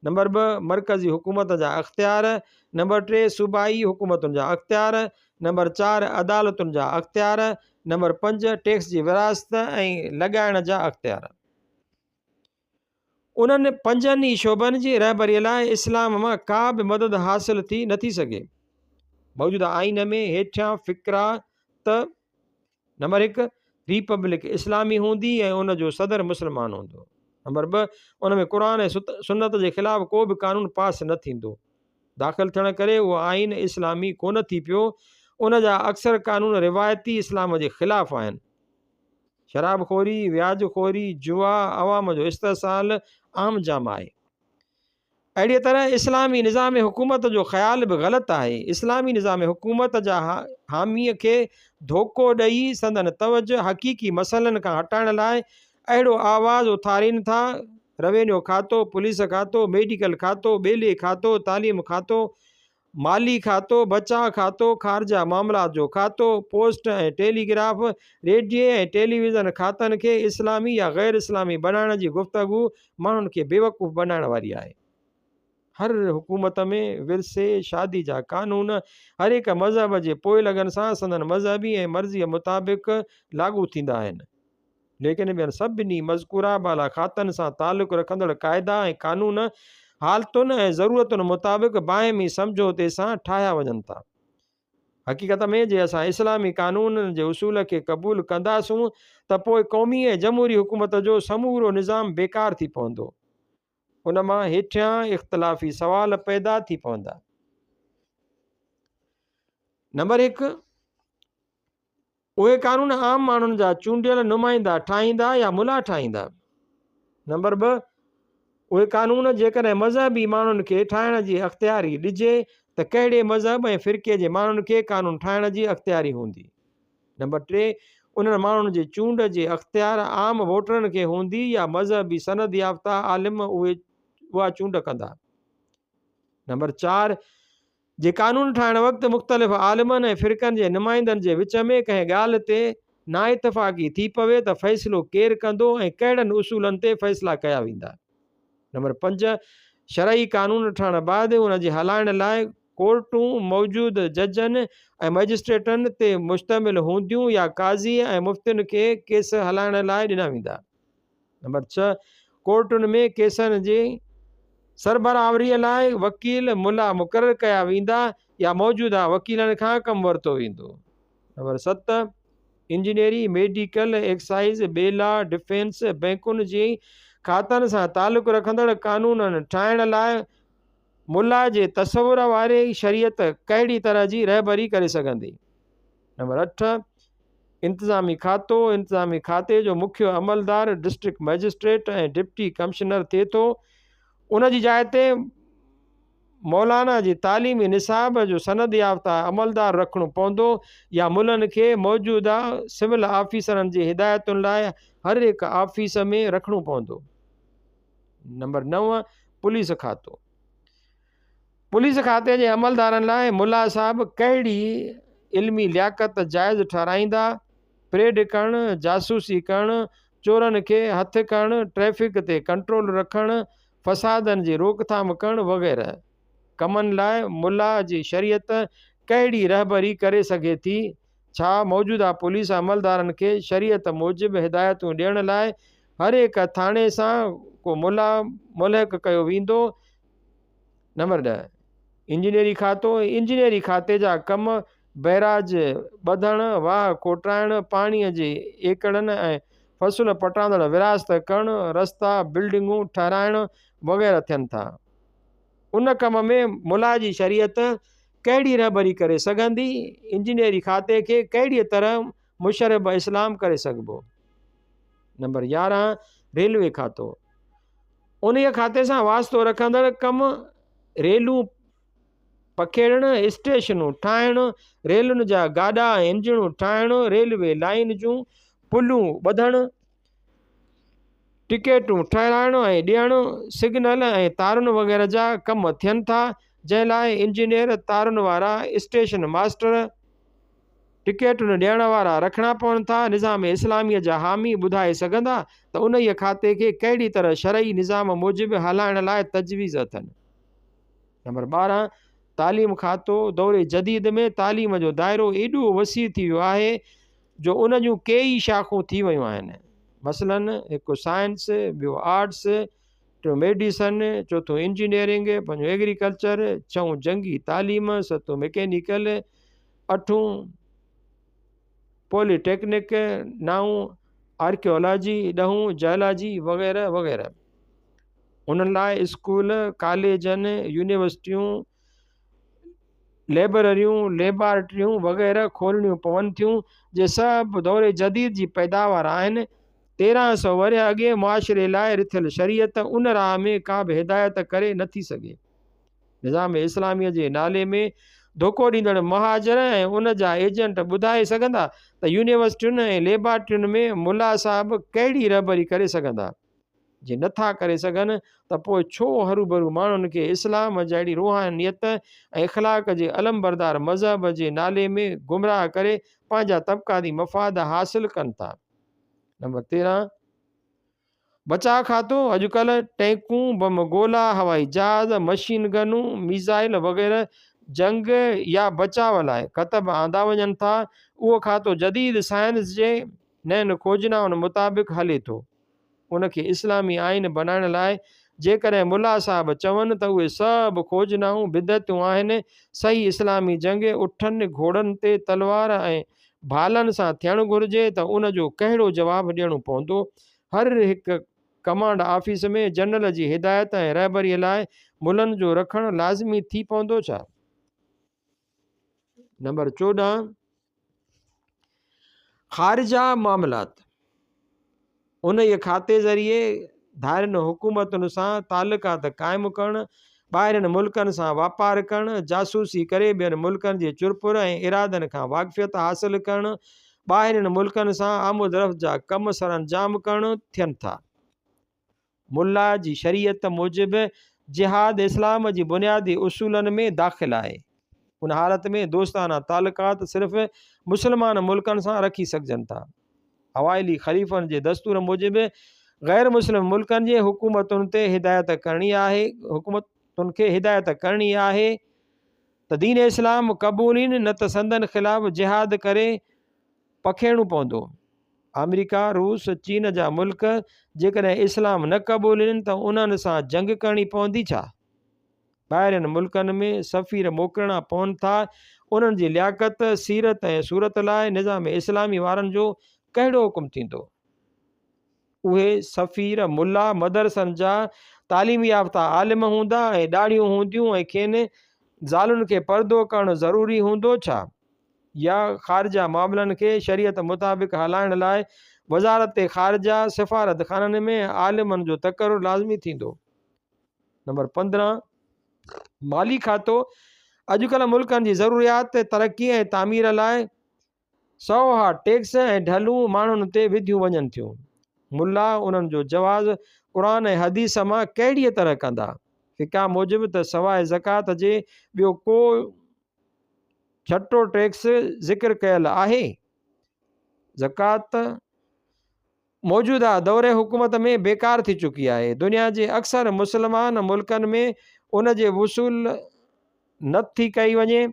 नंबर 2, मरकज़ी हुकूमत जा अख़्तियार। नंबर 3, सूबाई हुकूमतुनि जा अख़्तियार। नंबर 4, अदालतुनि जा अख़्तियार। नंबर 5, टैक्स जी विरासत ऐं लॻाइण जा अख़्तियार। उन्हनि 5 ई शोबनि जी रहबरीअ लाइ इस्लाम मां का बि मदद हासिल थी नथी सघे। मौजूदा आइन में हेठियां फ़िक्रा त नंबर 1, रिपब्लिक इस्लामी हूंदी ऐं उन जो सदर मुस्लमान हूंदो। नंबर 2, उन में क़ुरान ऐं सुन्नत जे ख़िलाफ़ को बि कानून पास न थींदो। दाख़िल थियण करे उहो आइन इस्लामी कोन थी पियो। उन जा अक्सर कानून रिवायती इस्लाम जे ख़िलाफ़ आहिनि। शराबखोरी, व्याजखोरी, जुआ, अवाम जो इस्तेसाल आम जाम आहे। अहिड़ीअ तरह इस्लामी निज़ाम हुकूमत जो ख़्याल बि ग़लति आहे। इस्लामी निज़ाम हुकूमत जा हामीअ खे धोखो ॾेई संदन तवजो हक़ीक़ी मसइलनि खां हटाइण लाइ अहिड़ो आवाज़ उथारीनि था। रेवेन्यू खातो, पुलिस खातो, मेडिकल खातो, ॿेले खातो, तालीम खातो, माली खातो, बचाव खातो, ख़ारजा मामलात जो खातो, पोस्ट ऐं टेलीग्राफ, रेडियो ऐं टेलीविज़न खातनि खे इस्लामी या ग़ैर इस्लामी बनाइण जी गुफ़्तगू माण्हुनि खे बेवकूफ़ बनाइण वारी आहे। हर हुकूमत में विरसे, शादी जा कानून हर हिक मज़हब जे पोइ लॻनि सां संदन मज़हबी ऐं मर्ज़ीअ मुताबिक़ लागू थींदा आहिनि। लेकिन ॿियनि सभिनी मज़कूरा बाला खातनि सां तालुक़ रखंदड़ क़ाइदा ऐं कानून हालतुनि ऐं ज़रूरतुनि मुताबिक़ बाहिमी समझौते सां ठाहिया वञनि था। हक़ीक़त में जे असां इस्लामी कानूननि जे उसूल खे क़बूल कंदासूं त पोइ क़ौमी ऐं जमहूरी हुकूमत जो समूरो निज़ाम बेकार थी पवंदो। उन मां हेठियां इख़्तिलाफ़ी सवाल पैदा थी पवंदा। नंबर 1, उहे कानून आम माण्हुनि जा चूंडियल नुमाइंदा ठाहींदा या मुला ठाहींदा। नंबर 2, उहे कानून जेकॾहिं मज़हबी माण्हुनि खे ठाहिण जी अख़्तियारी ॾिजे त कहिड़े मज़हब ऐं फ़िरके जे माण्हुनि खे कानून ठाहिण जी अख़्तियारी हूंदी। नंबर 3, उन्हनि माण्हुनि जे चूंड जे अख़्तियार आम वोटरनि खे हूंदी या मज़हबी सनद याफ़्ता आलिम उहा चूंड कंदा। नंबर 4, जे कानून ठाहिण वक़्तु मुख़्तलिफ़ आलिमनि ऐं फ़िरक़नि जे नुमाइंदनि जे विच में कंहिं ॻाल्हि ते नाइतफ़ाक़ी थी पवे त फ़ैसिलो केरु कंदो ऐं कहिड़नि उसूलनि ते फ़ैसिला कया वेंदा। नंबर 5, शरई कानून ठहण बैदि उन जे हलाइण लाइ कोर्टूं मौजूद जजनि ऐं मजिस्ट्रेटनि ते मुश्तमिल हूंदियूं या काज़ी ऐं मुफ़्तियुनि खे केस हलाइण लाइ ॾिना वेंदा। नंबर 6, कोर्टुनि में केसनि जी सरबराहरीअ लाइ वकील मुला मुक़ररु कया वेंदा या मौजूदा वकीलनि खां कमु वरितो वेंदो। नंबर 7, इंजीनियरी, मेडिकल, एक्साइज़, ॿेला, डिफेंस, बैंकुनि जी खातनि सां तालुक़ रखंदड़ कानूननि ठाहिण लाइ मुला जे तसवुर वारे शरीयत कहिड़ी तरह जी रहबरी करे सघंदी। नंबर 8, इंतिज़ामी खातो। इंतिज़ामी खाते जो मुख्य अमलदार डिस्ट्रिक्ट मजिस्ट्रेट ऐं डिप्टी कमिश्नर थिए थो। उन जी जाइ ते मौलाना जी तालीमी निसाब जो सनद याफ़्ता अमलदार रखणो पवंदो या मुल्हनि खे मौजूदा सिविल ऑफिसरनि जी हिदायतुनि लाइ हर हिकु ऑफिस में रखणो पवंदो। नंबर 9, पुलिस खातो। पुलिस खाते जे अमलदारनि लाइ मुला साहब कहिड़ी इल्मी लियाक़त जाइज़ ठहिराईंदा परेड करणु, जासूसी करणु, चोरनि खे हथु करणु, ट्रैफ़िक ते कंट्रोल रखणु, फ़सादनि जी रोकथाम करणु वग़ैरह कमनि लाइ मुल्ला जी शरीयत कहिड़ी रहबरी करे सघे थी? छा मौजूदा पुलिस अमलदारनि खे शरीयत मूजिबि हिदायतूं ॾियण लाइ हर हिक थाणे सां को मुल्ला मुल्हक कयो वेंदो? नंबर 10, इंजीनियरी खातो। इंजीनियरी खाते जा कम बैराज ॿधणु, वाह कोटाइणु, पाणीअ जे एकड़नि ऐं फ़सुल पटांदड़ विरासत करणु, रस्ता बिल्डिंगूं ठाहिराइणु वग़ैरह थियनि था। उन कम में मुल्ला जी शरीयत कहिड़ी रहबरी करे सघंदी? इंजीनियरी खाते खे कहिड़ीअ तरह मुशरब इस्लाम करे सघिबो? नंबर 11, रेलवे खातो। उन खाते सां वास्तो रखंदड़ कम रेलूं पखेड़णु, स्टेशनूं ठाहिणु, रेलुनि जा गाॾा ऐं इंजणूं ठाहिणु, रेलवे लाइन जूं पुलूं ॿधणु, टिकेटूं ठहिराइणु ऐं ॾियणु, सिग्नल ऐं तारुनि वग़ैरह जा कम थियनि था, जंहिं लाइ इंजीनियर, तारुनि वारा, स्टेशन मास्टर, टिकेटुनि ॾियण वारा रखणा पवनि था। निज़ाम इस्लामीअ जा हामी ॿुधाए सघंदा त उन ई खाते खे कहिड़ी तरह शरई निज़ाम मूजिबि हलाइण लाइ तजवीज़ अथनि? नंबर 12, तालीम खातो। दौरे जदीद में तालीम जो दाइरो एॾो वसी थी वियो आहे जो उन जूं कई शाख़ूं थी वियूं आहिनि। मसलन हिकु साइंस, ॿियो आर्ट्स, टियों मेडिसन, चौथों इंजीनियरिंग, पंजों एग्रीकल्चर, छहों जंगी तालीम, सतों मैकेनिकल, अठों पॉलिटेक्निक, नाऊं आर्कियोलॉजी, ॾहों जायलॉजी वग़ैरह वग़ैरह। उन्हनि लाइ स्कूल, कॉलेजनि, यूनिवर्सिटियूं, लाइब्रेरियूं, लेबॉरेटरियूं वग़ैरह खोलणियूं पवनि थियूं, जे सभु दौरे जदीद जी पैदावार आहिनि। 1300 वरे अॻे मुआशिरे लाइ रिथियल शरीयत उन राह में का बि हिदायत करे नथी सघे। निज़ाम इस्लामीअ जे नाले में धोखो ॾींदड़ महाजर ऐं उन जा एजेंट ॿुधाए सघंदा त यूनिवर्सिटियुनि ऐं लेबॉरेटरियुनि में मुल्ला साहब कहिड़ी रहबरी करे सघंदा? जे नथा करे सघनि त पोइ छो हरूभरू माण्हुनि खे इस्लाम जहिड़ी रूहानियत ऐं इख़लाक़ जे अलमबरदार मज़हब जे नाले में गुमराह करे पंहिंजा तबक़ाती मफ़ाद हासिल कनि था? नंबर 13, बचाव खातो। अॼुकल्ह टैंकूं, बम गोला, हवाई जहाज़, मशीन गनूं, मिसाइल वग़ैरह जंग या बचाव लाइ कतब आंदा वञनि था। उहो खातो जदीद साइंस जे नैन खोजनाउनि मुताबिक़ हले थो। उनखे इस्लामी आइन बनाइण लाइ जेकॾहिं मुल्ला साहब चवनि त उहे सभु खोजनाऊं बिदतूं आहिनि, सही इस्लामी जंग उठनि घोड़नि ते तलवार ऐं भालनि सां थियणु घुरिजे, त उन जो कहिड़ो जवाबु ॾियणो पवंदो? हर हिकु कमांड ऑफिस में जनरल जी हिदायत ऐं रहबरीअ लाइ मुल्हनि जो रखणु लाज़मी थी पवंदो छा? नंबर 14, ख़ारिजा मामलात। उन ई खाते ज़रिए धारियुनि हुकूमतुनि सां तालुकात क़ाइमु करणु, ॿाहिरियुनि मुल्कनि सां वापारु करणु, जासूसी करे ॿियनि मुल्कनि जे चुरपुर ऐं इरादनि खां वाक़फ़ियत हासिलु करणु, ॿाहिरियुनि मुल्कनि सां आमद रफ़्त जा कम सरअंजाम करणु थियनि था। मुल्ला जी शरीयत मूजिबि जिहाद इस्लाम जी बुनियादी उसूलनि में दाख़िल आहे। उन हालत में दोस्ताना तालुकात सिर्फ़ु मुस्लमान मुल्कनि सां रखी सघजनि था। हवाइली ख़लीफ़नि जे दस्तूर मूजिबि ग़ैर मुस्लिम मुल्कनि जे हुकूमतुनि खे हिदायत करणी आहे त दीन इस्लाम क़बूलिन, न त संदन ख़िलाफ़ जिहाद करे पखेड़णो पवंदो। अमेरिका, रूस, चीन जा मुल्क जेकॾहिं इस्लाम न क़बूलिन त उन्हनि सां जंग करणी पवंदी छा? ॿाहिरियुनि मुल्कनि में सफ़ीर मोकिलणा पवनि था। उन्हनि जी लियाकत, सीरत ऐं सूरत लाइ निज़ाम इस्लामी वारनि जो कहिड़ो हुकुम थींदो? उहे सफ़ीर मुल्ला मदरसनि जा तालीमी याफ़्ता आलिम हूंदा ऐं ॾाढ़ियूं हूंदियूं ऐं खेनि ज़ालुनि खे पर्दो करणु ज़रूरी हूंदो छा? या ख़ारिजा मामलनि खे शरीयत मुताबिक़ हलाइण लाइ वज़ारत ख़ारिजा सिफ़ारत ख़ाननि में आलिमनि जो तक़ररु लाज़मी थींदो? नंबर 15, माली खातो। अॼुकल्ह मुल्कनि जी ज़रूरियात तरक़ी ऐं तामीर लाइ सौहा टैक्स ऐं ढलूं माण्हुनि ते विधियूं वञनि थियूं। मुल्ला उन्हनि जो जवाज़ क़ुरान ऐं हदीस मां कहिड़ीअ तरह कंदा? फ़िक़ा मूजिबि त सवाइ ज़कात जे ॿियो को छटो टैक्स ज़िक्र कयल आहे? ज़कात मौजूदा दौरे हुकूमत में बेकार थी चुकी आहे। दुनिया जे अक्सर मुस्लमान मुल्कनि में उन जे वसूल न थी कई वञे।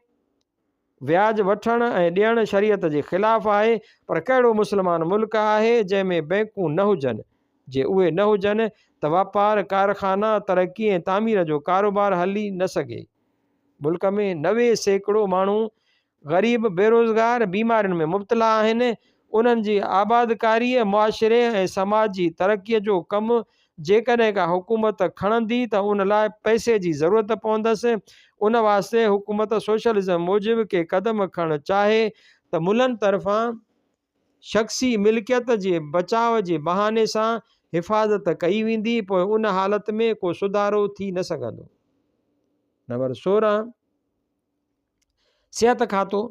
व्याज वठणु ऐं ॾियणु शरीयत जे ख़िलाफ़ु आहे, पर कहिड़ो मुस्लमान मुल्क आहे जंहिंमें बैंकूं न हुजनि? जे उहे न हुजनि त वापारु, कारखाना, तरक़ी ऐं तामीर जो कारोबारु हली न सघे। मुल्क में 90% माण्हू ग़रीब, बेरोज़गार, बीमारियुनि में मुब्तला आहिनि। उन्हनि जी आबादकारीअ, मुआशिरे ऐं समाजी तरक़ीअ जो कमु जेकॾहिं का हुकूमत खणंदी त उन लाइ पैसे जी ज़रूरत पवंदसि। उन वास्ते हुकूमत सोशलिज़म मूजिबि के क़दम खणणु चाहे त मुल्हनि तरफ़ां शख़्सी मिल्कियत जे बचाव जे बहाने सां हिफ़ाज़त कई वेंदी, पोइ उन हालत में को सुधारो थी न सघंदो। नंबर 16, सिहत खातो।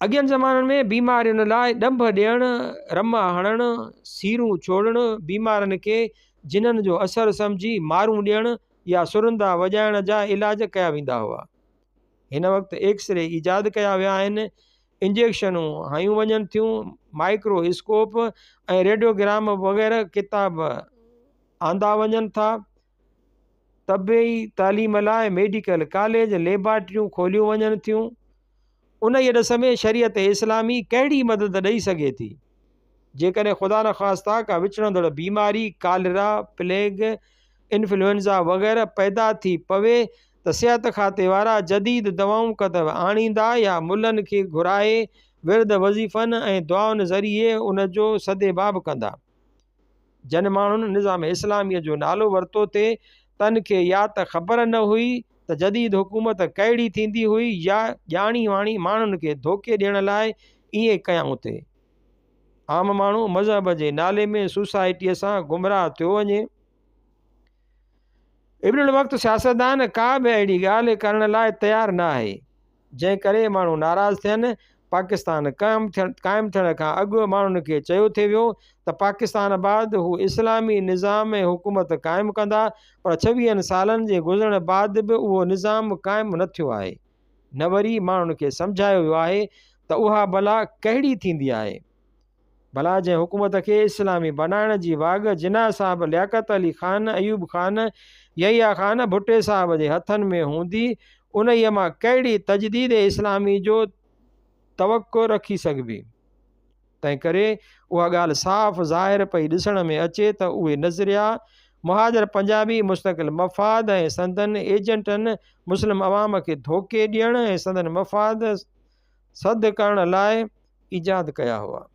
अॻियनि ज़माननि में बीमारियुनि लाइ ॾंभ ॾियणु, रम हणणु, सीरूं छोड़णु, बीमारनि खे जिन्हनि जो असरु सम्झी मारूं ॾियणु या सुरंदा वॼाइण जा इलाज कया वेंदा हुआ। हिन वक़्तु एक्सरे ईजाद कया विया आहिनि, इंजेक्शनूं हयूं वञनि थियूं, माइक्रोस्कोप ऐं रेडियोग्राम वग़ैरह किताब आंदा वञनि था। तबी तालीम लाइ मेडिकल कॉलेज, लेबॉरेटरियूं खोलियूं वञनि थियूं। उन ई ॾिस में शरीयत इस्लामी कहिड़ी मदद ॾेई सघे थी? जेकॾहिं ख़ुदा न ख़ास्ता का विचड़ंदड़ बीमारी, कालरा, प्लेग, इन्फ्लुएंज़ा वग़ैरह पैदा थी पवे त सिहत खाते वारा जदीद दवाऊं कदब आणींदा या मुल्हनि खे घुराए विर्द वज़ीफ़नि ऐं दुआउनि ज़रिए उन जो सदेबाब कंदा। जन माण्हुनि निज़ाम इस्लामीअ जो नालो वरितो थिए, तन खे या त ख़बर न हुई त जदीद हुकूमत कहिड़ी थींदी हुई, या ॼाणी वाणी माण्हुनि खे धोखे ॾियण लाइ ईअं कयाऊं थिए। आम माण्हू मज़हब जे नाले में सोसाइटीअ सां गुमराह थियो वञे। इब्नुल वक़्त सियासतदान का बि अहिड़ी ॻाल्हि करण लाइ तयारु न आहे, जंहिं करे माण्हू नाराज़ थियनि। पाकिस्तान क़ाइमु थियण खां अॻु माण्हुनि खे चयो थिए वियो त पाकिस्तान बाद हू इस्लामी निज़ाम ऐं हुकूमत क़ाइमु कंदा, पर 26 सालनि जे गुज़रण बाद बि उहो निज़ाम क़ाइमु न थियो आहे। न वरी माण्हुनि खे सम्झायो वियो आहे त उहा भला कहिड़ी थींदी आहे। भला जंहिं हुकूमत खे इस्लामी बनाइण जी वाग जिना साहब, लियाकत अली ख़ान, अयूब ख़ान, यहिया ख़ान, भुट्टे साहब जे हथनि में हूंदी, उन ई मां कहिड़ी तजदीद इस्लामी जो तवक़ो रखी सघिबी? तंहिं करे उहा ॻाल्हि साफ़ ज़ाहिर पई ॾिसण में अचे त उहे नज़रिया मुहाजिर पंजाबी मुस्तक़िल मफ़ाद ऐं संदन एजेंटनि मुस्लिम अवाम खे धोखे ॾियण ऐं संदन मफ़ाद सद करण लाइ ईजाद कया हुआ।